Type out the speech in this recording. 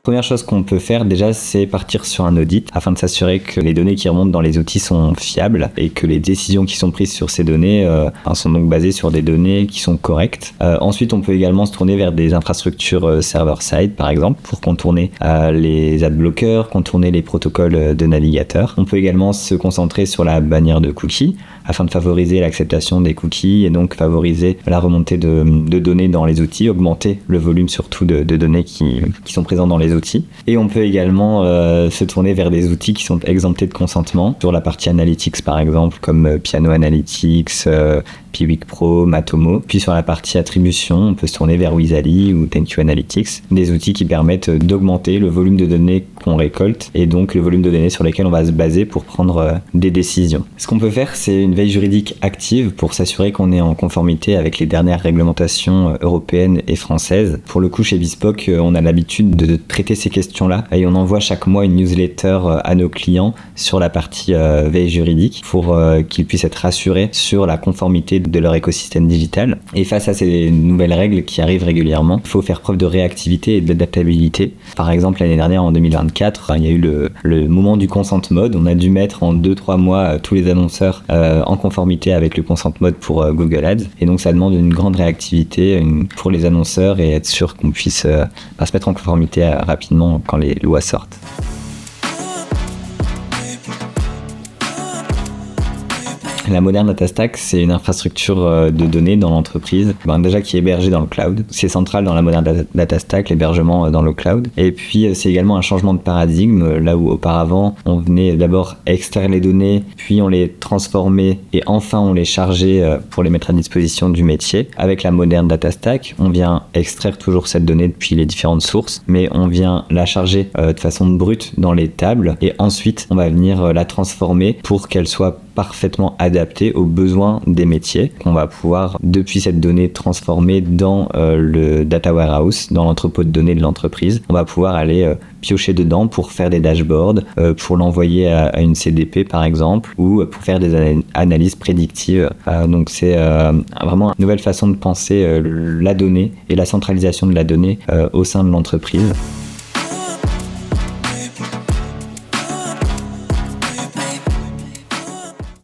Première chose qu'on peut faire déjà, c'est partir sur un audit afin de s'assurer que les données qui remontent dans les outils sont fiables et que les décisions qui sont prises sur ces données sont donc basées sur des données qui sont correctes. Ensuite, on peut également se tourner vers des infrastructures server-side, par exemple, pour contourner les adblockers, contourner les protocoles de navigateurs. On peut également se concentrer sur la bannière de cookies afin de favoriser l'acceptation des cookies et donc favoriser la remontée de données dans les outils, augmenter le volume surtout de données qui sont présentes dans les outils. Et on peut également se tourner vers des outils qui sont exemptés de consentement sur la partie analytics par exemple, comme Piano Analytics, Piwik Pro, Matomo. Puis sur la partie attribution, on peut se tourner vers Wizali ou ThanQ Analytics, des outils qui permettent d'augmenter le volume de données qu'on récolte et donc le volume de données sur lesquels on va se baser pour prendre des décisions. Ce qu'on peut faire, c'est une veille juridique active pour s'assurer qu'on est en conformité avec les dernières réglementations européennes et françaises. Pour le coup, chez Bespoke, on a l'habitude de traiter ces questions-là et on envoie chaque mois une newsletter à nos clients sur la partie veille juridique pour qu'ils puissent être rassurés sur la conformité de leur écosystème digital. Et face à ces nouvelles règles qui arrivent régulièrement, il faut faire preuve de réactivité et d'adaptabilité. Par exemple, l'année dernière, en 2024, il y a eu le moment du consent mode. On a dû mettre en 2-3 mois tous les annonceurs en conformité avec le consent mode pour Google Ads. Et donc, ça demande une grande réactivité pour les annonceurs et être sûr qu'on puisse se mettre en conformité rapidement quand les lois sortent. La Modern Data Stack, c'est une infrastructure de données dans l'entreprise, déjà qui est hébergée dans le cloud. C'est central dans la Modern Data Stack, l'hébergement dans le cloud. Et puis, c'est également un changement de paradigme, là où auparavant, on venait d'abord extraire les données, puis on les transformait et enfin on les chargeait pour les mettre à disposition du métier. Avec la Modern Data Stack, on vient extraire toujours cette donnée depuis les différentes sources, mais on vient la charger de façon brute dans les tables et ensuite, on va venir la transformer pour qu'elle soit parfaitement adapté aux besoins des métiers qu'on va pouvoir, depuis cette donnée, transformer dans le data warehouse, dans l'entrepôt de données de l'entreprise. On va pouvoir aller piocher dedans pour faire des dashboards, pour l'envoyer à une CDP par exemple, ou pour faire des analyses prédictives. Donc c'est vraiment une nouvelle façon de penser la donnée et la centralisation de la donnée au sein de l'entreprise.